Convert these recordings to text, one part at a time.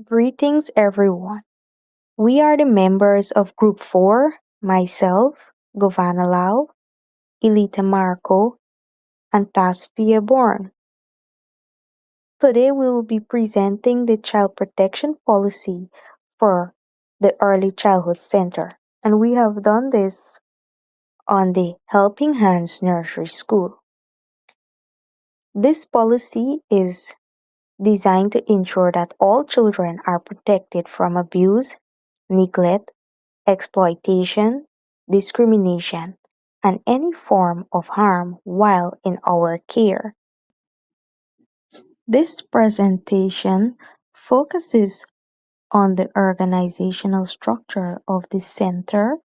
Greetings, everyone. We are the members of Group 4, myself, Govana Lau, Elita Marco, and Tasfia Born. Today we will be presenting the Child Protection Policy for the Early Childhood Center, and we have done this on the Helping Hands Nursery School. This policy is designed to ensure that all children are protected from abuse, neglect, exploitation, discrimination, and any form of harm while in our care. This presentation focuses on the organizational structure of the center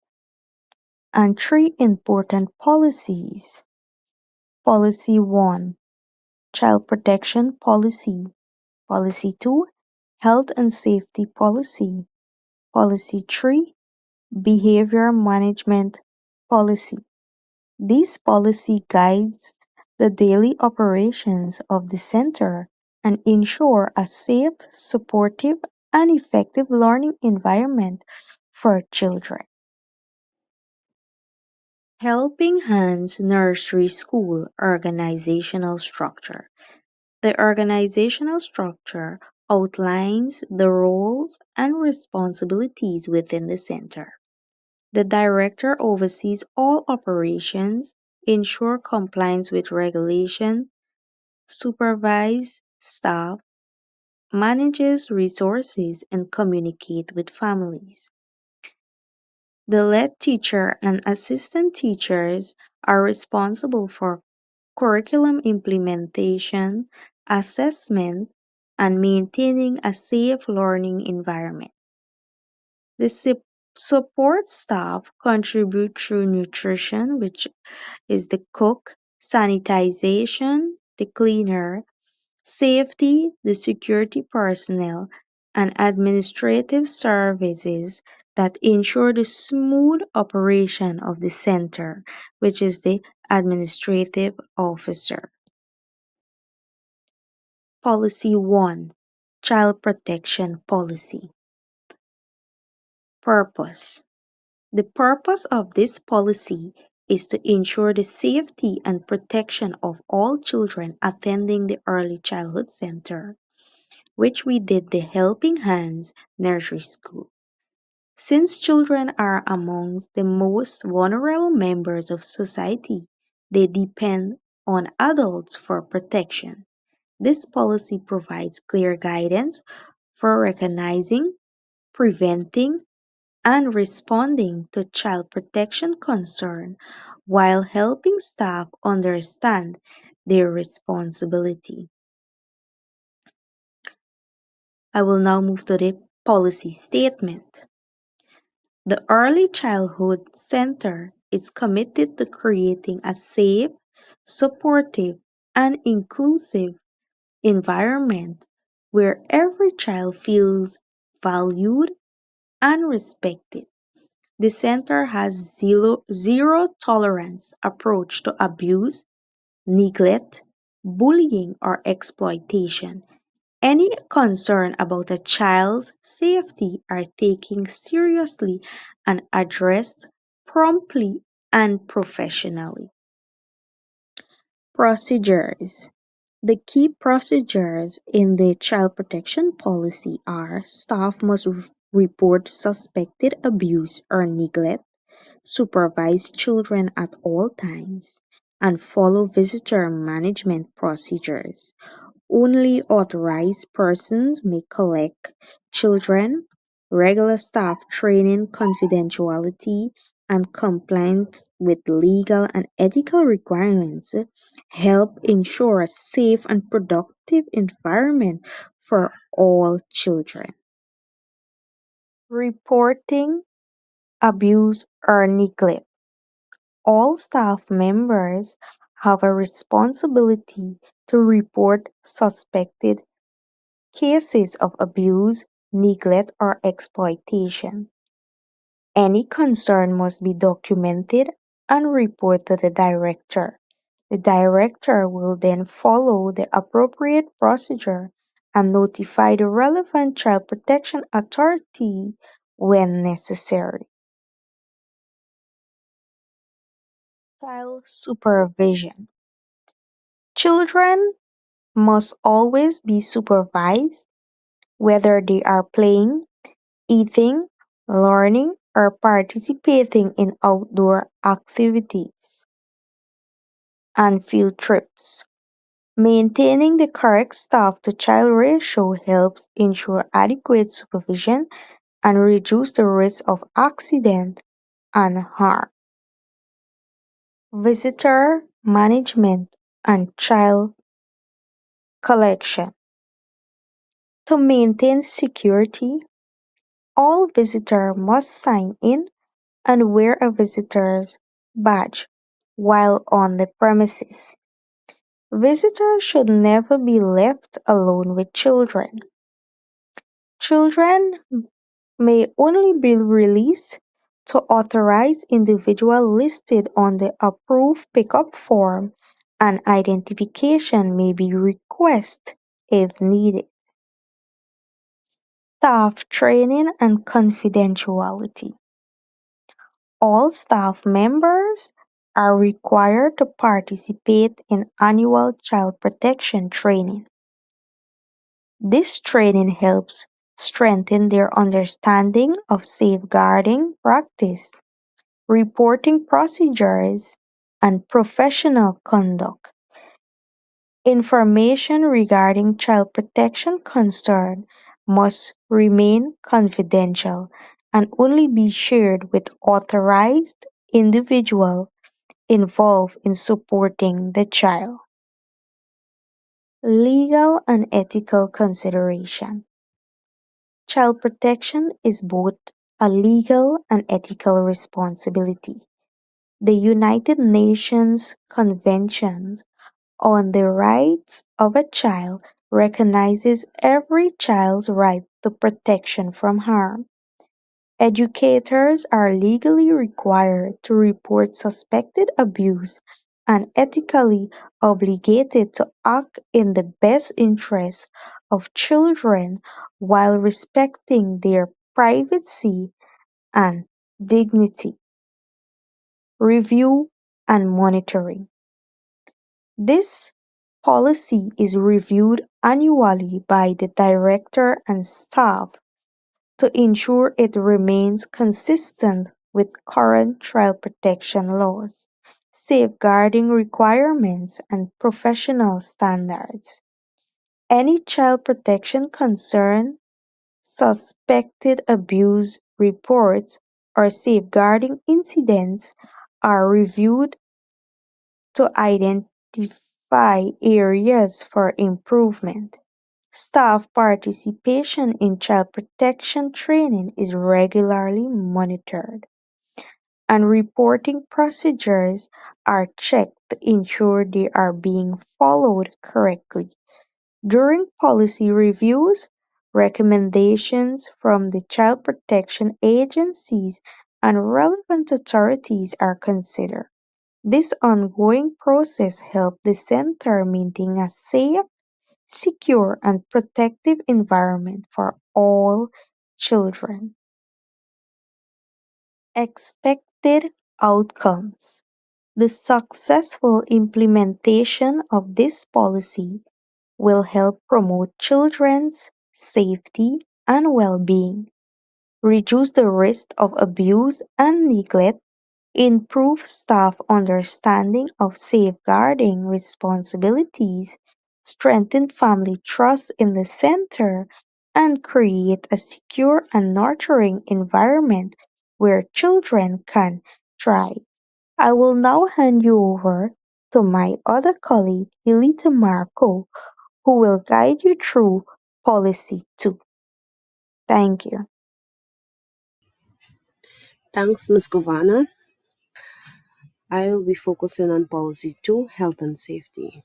and three important policies. Policy 1, Child Protection Policy. Policy 2, Health and Safety Policy. Policy 3, Behavior Management Policy. This policy guides the daily operations of the center and ensure a safe, supportive, and effective learning environment for children. Helping Hands Nursery School Organizational Structure. The organizational structure outlines the roles and responsibilities within the center. The director oversees all operations, ensure compliance with regulation, supervise staff, manages resources, and communicate with families. The lead teacher and assistant teachers are responsible for curriculum implementation, assessment, and maintaining a safe learning environment. The support staff contribute through nutrition, which is the cook, sanitization, the cleaner, safety, the security personnel, and administrative services that ensure the smooth operation of the center, which is the administrative officer. Policy 1, Child Protection Policy. Purpose. The purpose of this policy is to ensure the safety and protection of all children attending the Early Childhood Center, which we did the Helping Hands Nursery School. Since children are among the most vulnerable members of society, they depend on adults for protection. This policy provides clear guidance for recognizing, preventing, and responding to child protection concerns while helping staff understand their responsibility. I will now move to the policy statement. The Early Childhood Center is committed to creating a safe, supportive, and inclusive environment where every child feels valued and respected. The center has zero tolerance approach to abuse, neglect, bullying, or exploitation. Any concern about a child's safety are taken seriously and addressed promptly and professionally. Procedures. The key procedures in the child protection policy are staff must report suspected abuse or neglect, supervise children at all times, and follow visitor management procedures. Only authorized persons may collect children. Regular staff training, confidentiality, and compliance with legal and ethical requirements help ensure a safe and productive environment for all children. Reporting abuse or neglect. All staff members have a responsibility to report suspected cases of abuse, neglect, or exploitation. Any concern must be documented and reported to the director. The director will then follow the appropriate procedure and notify the relevant child protection authority when necessary. Child supervision. Children must always be supervised, whether they are playing, eating, learning, or participating in outdoor activities and field trips. Maintaining the correct staff to child ratio helps ensure adequate supervision and reduce the risk of accident and harm. Visitor management and child collection. To maintain security, all visitors must sign in and wear a visitor's badge while on the premises. Visitors should never be left alone with children. Children may only be released to authorized individuals listed on the approved pickup form, and identification may be requested if needed. Staff training and confidentiality. All staff members are required to participate in annual child protection training. This training helps strengthen their understanding of safeguarding practice, reporting procedures, and professional conduct. Information regarding child protection concerns must remain confidential and only be shared with authorized individuals involved in supporting the child. Legal and ethical consideration. Child protection is both a legal and ethical responsibility. The United Nations Convention on the Rights of a Child recognizes every child's right to protection from harm. Educators are legally required to report suspected abuse and ethically obligated to act in the best interests of children while respecting their privacy and dignity. Review and monitoring. This policy is reviewed annually by the director and staff to ensure it remains consistent with current child protection laws, safeguarding requirements, and professional standards. Any child protection concern, suspected abuse reports, or safeguarding incidents are reviewed to identify areas for improvement. Staff participation in child protection training is regularly monitored, and reporting procedures are checked to ensure they are being followed correctly. During policy reviews, recommendations from the child protection agencies and relevant authorities are considered. This ongoing process helps the center maintain a safe, secure, and protective environment for all children. Expected outcomes. The successful implementation of this policy will help promote children's safety and well being, reduce the risk of abuse and neglect, improve staff understanding of safeguarding responsibilities, strengthen family trust in the center, and create a secure and nurturing environment where children can thrive. I will now hand you over to my other colleague, Elita Marco, who will guide you through Policy 2. Thank you. Thanks, Ms. Govana. I will be focusing on Policy 2, Health and Safety.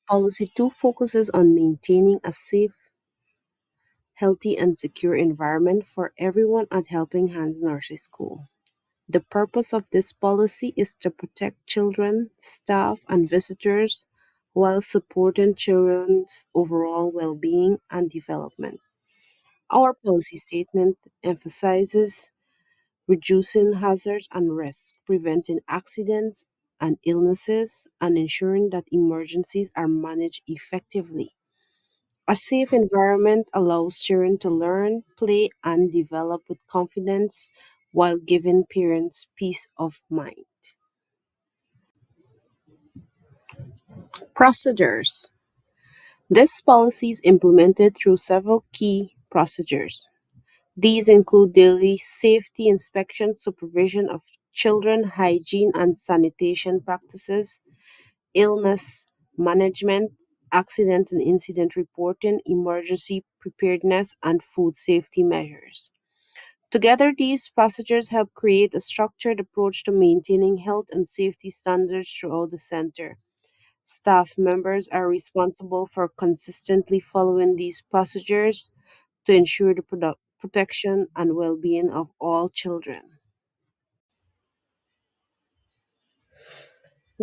Policy 2 focuses on maintaining a safe, healthy, and secure environment for everyone at Helping Hands Nursery School. The purpose of this policy is to protect children, staff, and visitors while supporting children's overall well being and development. Our policy statement emphasizes reducing hazards and risks, preventing accidents and illnesses, and ensuring that emergencies are managed effectively. A safe environment allows children to learn, play, and develop with confidence while giving parents peace of mind. Procedures. This policy is implemented through several key procedures. These include daily safety inspection, supervision of children, hygiene and sanitation practices, illness management, accident and incident reporting, emergency preparedness, and food safety measures. Together, these procedures help create a structured approach to maintaining health and safety standards throughout the center. Staff members are responsible for consistently following these procedures to ensure the protection and well being of all children.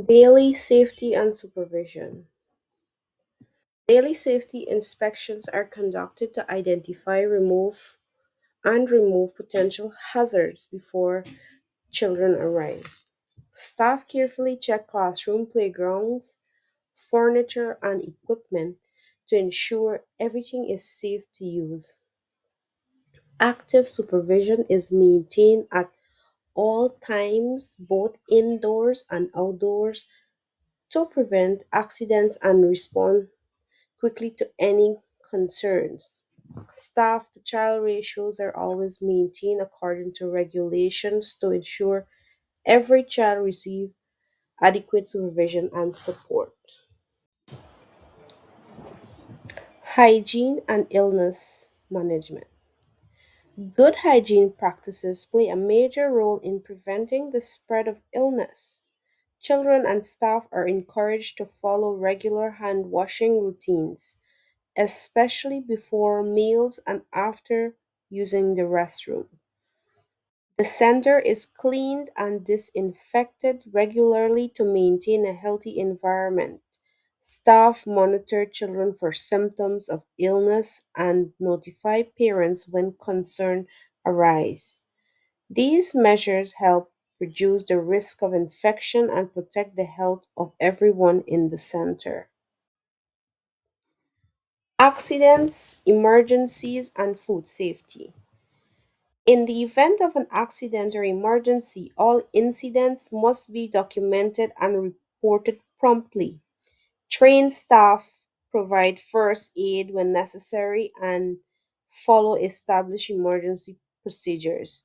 Daily safety and supervision. Daily safety inspections are conducted to identify, remove potential hazards before children arrive. Staff carefully check classroom playgrounds, furniture, and equipment to ensure everything is safe to use. Active supervision is maintained at all times, both indoors and outdoors, to prevent accidents and respond quickly to any concerns. Staff to child ratios are always maintained according to regulations to ensure every child receives adequate supervision and support. Hygiene and illness management. Good hygiene practices play a major role in preventing the spread of illness. Children and staff are encouraged to follow regular hand washing routines, especially before meals and after using the restroom. The center is cleaned and disinfected regularly to maintain a healthy environment. Staff monitor children for symptoms of illness and notify parents when concern arise. These measures help reduce the risk of infection and protect the health of everyone in the center. Accidents, emergencies, and food safety. In the event of an accident or emergency, all incidents must be documented and reported promptly. Trained staff provide first aid when necessary and follow established emergency procedures.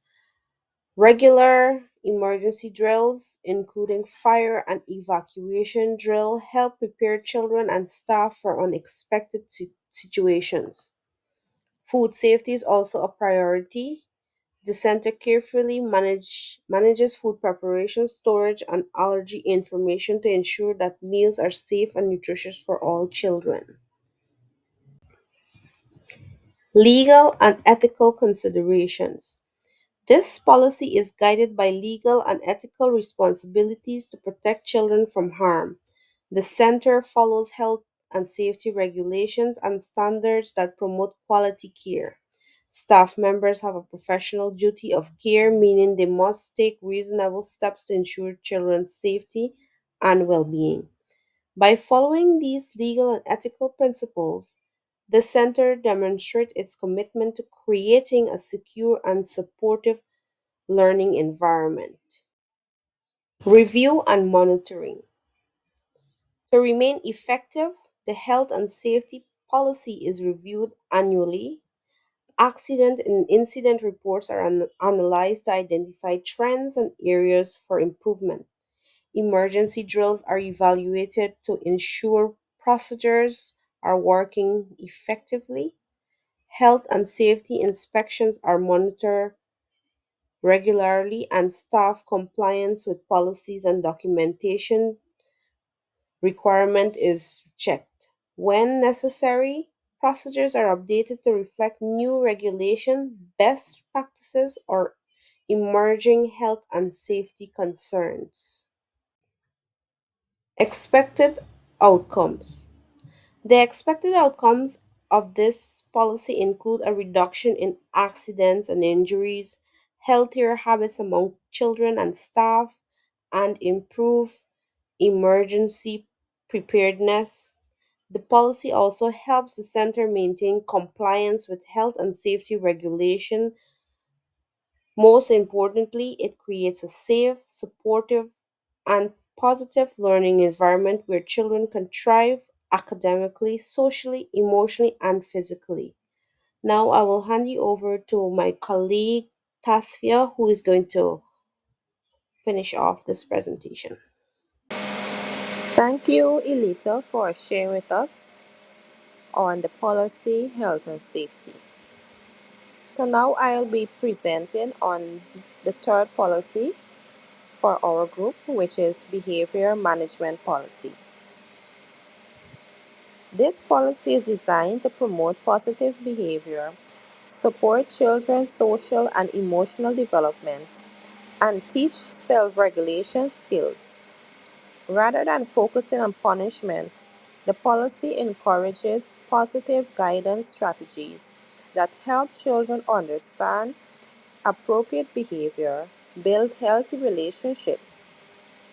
Regular emergency drills, including fire and evacuation drill, help prepare children and staff for unexpected situations. Food safety is also a priority. The center carefully manages food preparation, storage, and allergy information to ensure that meals are safe and nutritious for all children. Legal and ethical considerations. This policy is guided by legal and ethical responsibilities to protect children from harm. The center follows health and safety regulations and standards that promote quality care. Staff members have a professional duty of care, meaning they must take reasonable steps to ensure children's safety and well being. By following these legal and ethical principles, the center demonstrates its commitment to creating a secure and supportive learning environment. Review and monitoring. To remain effective, the health and safety policy is reviewed annually. Accident and incident reports are analyzed to identify trends and areas for improvement. Emergency drills are evaluated to ensure procedures are working effectively. Health and safety inspections are monitored regularly, and staff compliance with policies and documentation requirement is checked. When necessary, procedures are updated to reflect new regulation, best practices, or emerging health and safety concerns. Expected outcomes. The expected outcomes of this policy include a reduction in accidents and injuries, healthier habits among children and staff, and improve emergency preparedness. The policy also helps the center maintain compliance with health and safety regulation. Most importantly, it creates a safe, supportive, and positive learning environment where children can thrive academically, socially, emotionally, and physically. Now, I will hand you over to my colleague Tasfia, who is going to finish off this presentation. Thank you, Elita, for sharing with us on the policy, health, and safety. So now I'll be presenting on the third policy for our group, which is behavior management policy. This policy is designed to promote positive behavior, support children's social and emotional development, and teach self regulation skills. Rather than focusing on punishment, the policy encourages positive guidance strategies that help children understand appropriate behavior, build healthy relationships,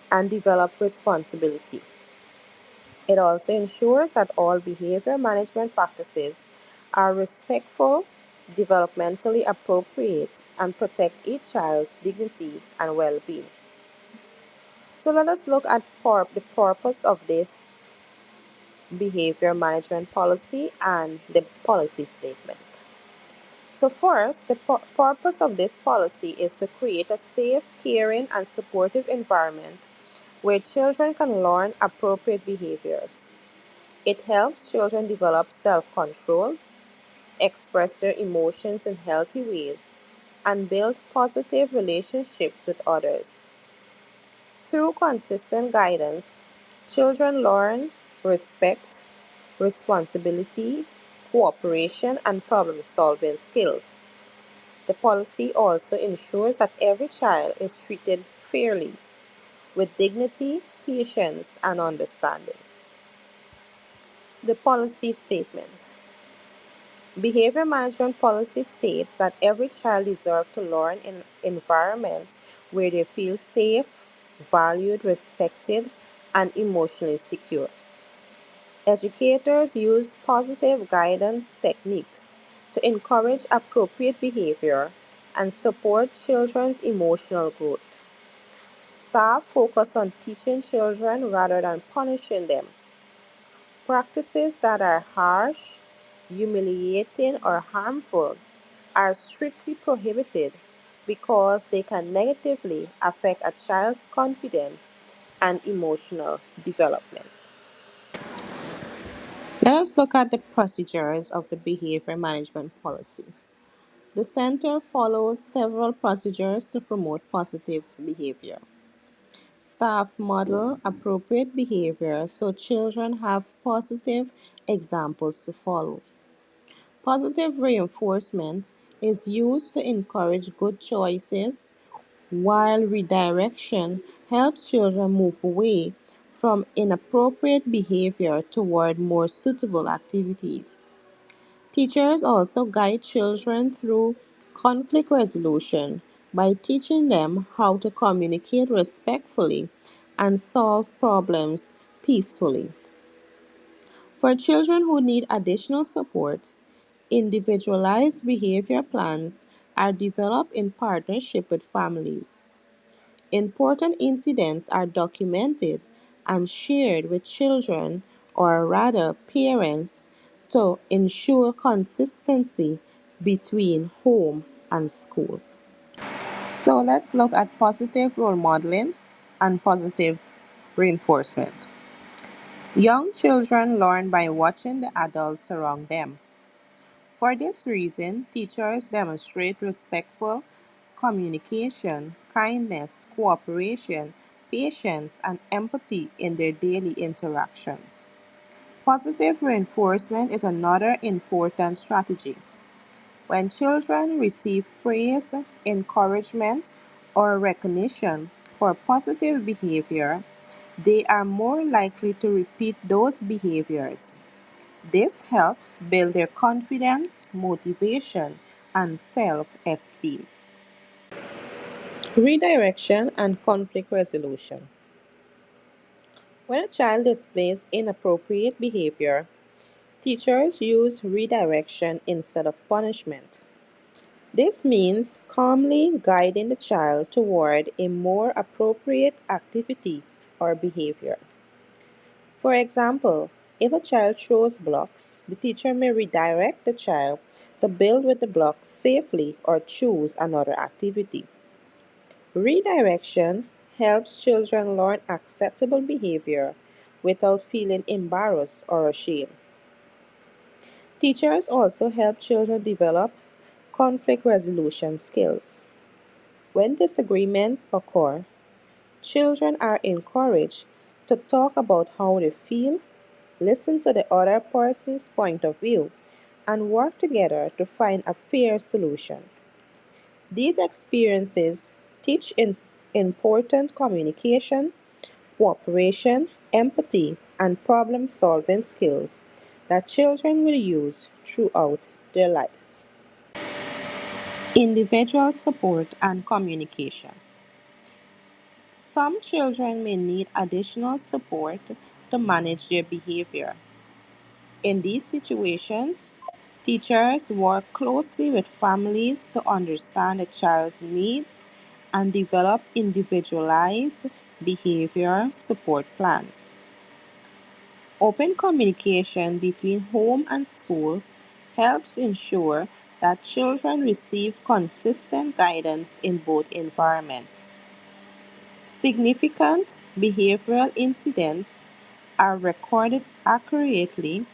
and develop responsibility. It also ensures that all behavior management practices are respectful, developmentally appropriate, and protect each child's dignity and well being. So let us look at the purpose of this behavior management policy and the policy statement. So, first, the purpose of this policy is to create a safe, caring, and supportive environment where children can learn appropriate behaviors. It helps children develop self control, express their emotions in healthy ways, and build positive relationships with others. Through consistent guidance, children learn respect, responsibility, cooperation, and problem solving skills. The policy also ensures that every child is treated fairly, with dignity, patience, and understanding. The policy statement. Behavior management policy states that every child deserves to learn in environments where they feel safe, valued, respected, and emotionally secure. Educators use positive guidance techniques to encourage appropriate behavior and support children's emotional growth. Staff focus on teaching children rather than punishing them. Practices that are harsh, humiliating, or harmful are strictly prohibited because they can negatively affect a child's confidence and emotional development. Let us look at the procedures of the behavior management policy. The center follows several procedures to promote positive behavior. Staff model appropriate behavior so children have positive examples to follow. Positive reinforcement is used to encourage good choices, while redirection helps children move away from inappropriate behavior toward more suitable activities. Teachers also guide children through conflict resolution by teaching them how to communicate respectfully and solve problems peacefully. For children who need additional support, individualized behavior plans are developed in partnership with families. Important incidents are documented and shared with children, or rather parents, to ensure consistency between home and school. So let's look at positive role modeling and positive reinforcement. Young children learn by watching the adults around them. For this reason, teachers demonstrate respectful communication, kindness, cooperation, patience, and empathy in their daily interactions. Positive reinforcement is another important strategy. When children receive praise, encouragement, or recognition for positive behavior, They are more likely to repeat those behaviors. This helps build their confidence, motivation, and self esteem. Redirection and conflict resolution. When a child displays inappropriate behavior, teachers use redirection instead of punishment. This means calmly guiding the child toward a more appropriate activity or behavior. For example, if a child throws blocks, the teacher may redirect the child to build with the blocks safely or choose another activity. Redirection helps children learn acceptable behavior without feeling embarrassed or ashamed. Teachers also help children develop conflict resolution skills. When disagreements occur, children are encouraged to talk about how they feel, listen to the other person's point of view, and work together to find a fair solution. These experiences teach important communication, cooperation, empathy, and problem solving skills that children will use throughout their lives. Individual support and communication. Some children may need additional support to manage their behavior. In these situations, teachers work closely with families to understand a child's needs and develop individualized behavior support plans. Open communication between home and school helps ensure that children receive consistent guidance in both environments. Significant behavioral incidents are recorded accurately,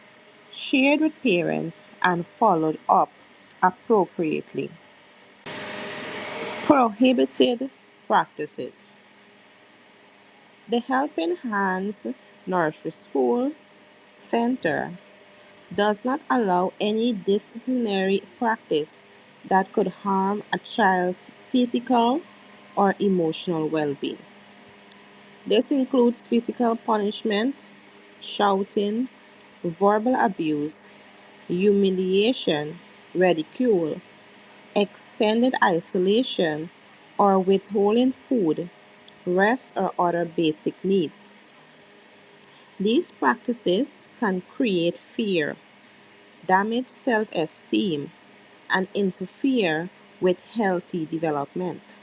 shared with parents, and followed up appropriately. Prohibited practices. The Helping Hands Nursery School Center does not allow any disciplinary practice that could harm a child's physical or emotional well being. This includes physical punishment, shouting, verbal abuse, humiliation, ridicule, extended isolation, or withholding food, rest, or other basic needs. These practices can create fear, damage self esteem, and interfere with healthy development.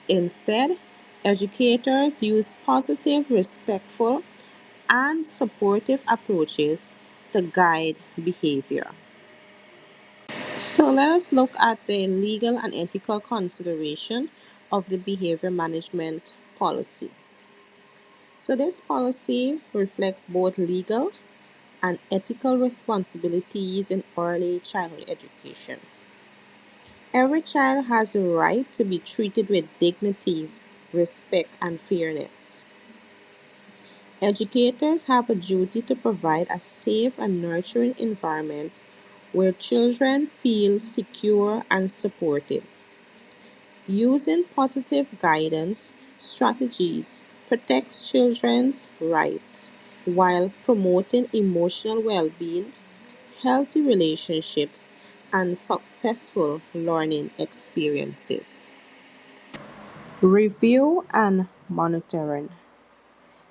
Instead, educators use positive, respectful, and supportive approaches to guide behavior. So let us look at the legal and ethical consideration of the behavior management policy. So this policy reflects both legal and ethical responsibilities in early childhood education. Every child has a right to be treated with dignity, respect, and fairness. Educators have a duty to provide a safe and nurturing environment where children feel secure and supported. Using positive guidance strategies protects children's rights while promoting emotional well being, healthy relationships, and successful learning experiences. Review and monitoring.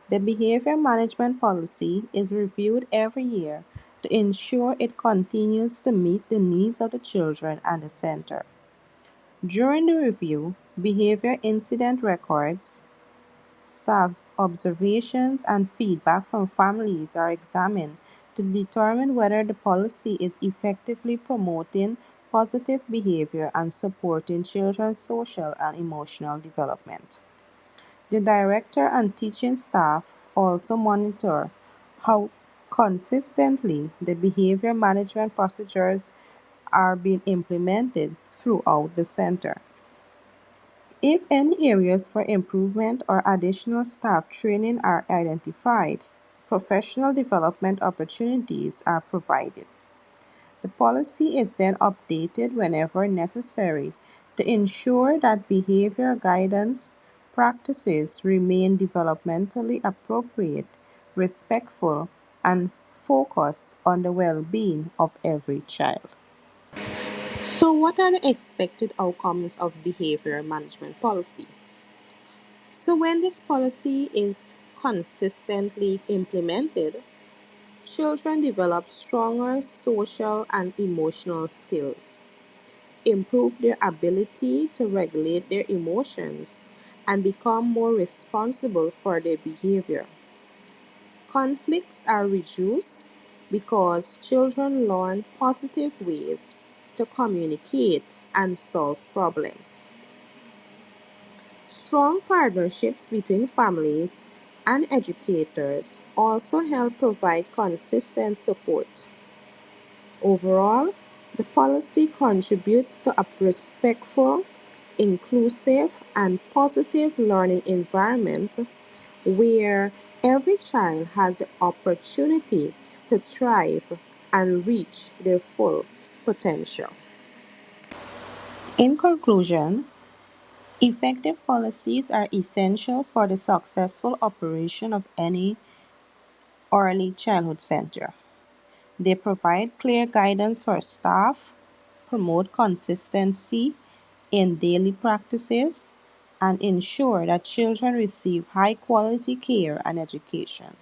The behavior management policy is reviewed every year to ensure it continues to meet the needs of the children and the center. During the review, behavior incident records, staff observations, and feedback from families are examined to determine whether the policy is effectively promoting positive behavior and supporting children's social and emotional development. The director and teaching staff also monitor how consistently the behavior management procedures are being implemented throughout the center. If any areas for improvement or additional staff training are identified, professional development opportunities are provided. The policy is then updated whenever necessary to ensure that behavior guidance practices remain developmentally appropriate, respectful, and focus on the well being of every child. So, what are the expected outcomes of behavior management policy? So, when this policy is consistently implemented, children develop stronger social and emotional skills, improve their ability to regulate their emotions, and become more responsible for their behavior. Conflicts are reduced because children learn positive ways to communicate and solve problems. Strong partnerships between families and educators also help provide consistent support. Overall, the policy contributes to a respectful, inclusive, and positive learning environment where every child has the opportunity to thrive and reach their full potential. In conclusion, effective policies are essential for the successful operation of any early childhood center. They provide clear guidance for staff, promote consistency in daily practices, and ensure that children receive high quality care and education.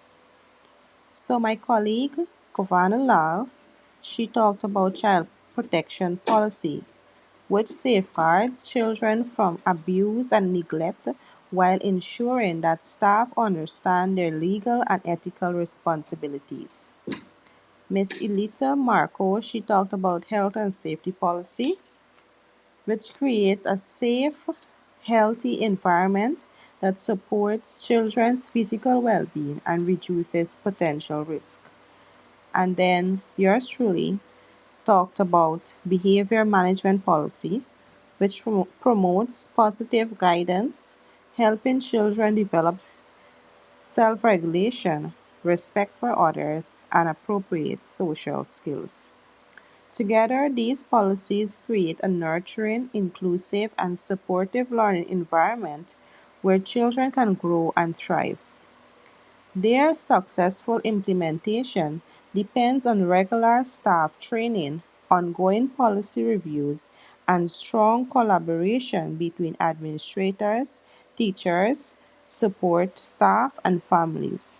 So, my colleague, Kovana Lal, she talked about child protection policy, which safeguards children from abuse and neglect while ensuring that staff understand their legal and ethical responsibilities. Ms. Elita Marco, she talked about health and safety policy, which creates a safe, healthy environment that supports children's physical well being and reduces potential risk. And then yours truly talked about behavior management policy, which promotes positive guidance, helping children develop self regulation, respect for others, and appropriate social skills. Together, these policies create a nurturing, inclusive, and supportive learning environment where children can grow and thrive. Their successful implementation depends on regular staff training, ongoing policy reviews, and strong collaboration between administrators, teachers, support staff, and families.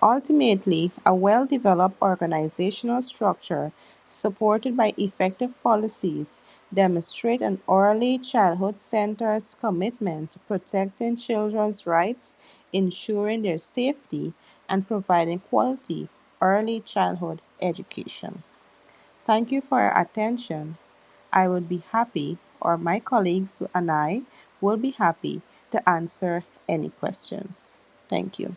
Ultimately, a well developed organizational structure supported by effective policies demonstrate an early childhood center's commitment to protecting children's rights, ensuring their safety, and providing quality early childhood education. Thank you for your attention. I would be happy, or my colleagues and I will be happy to answer any questions. Thank you.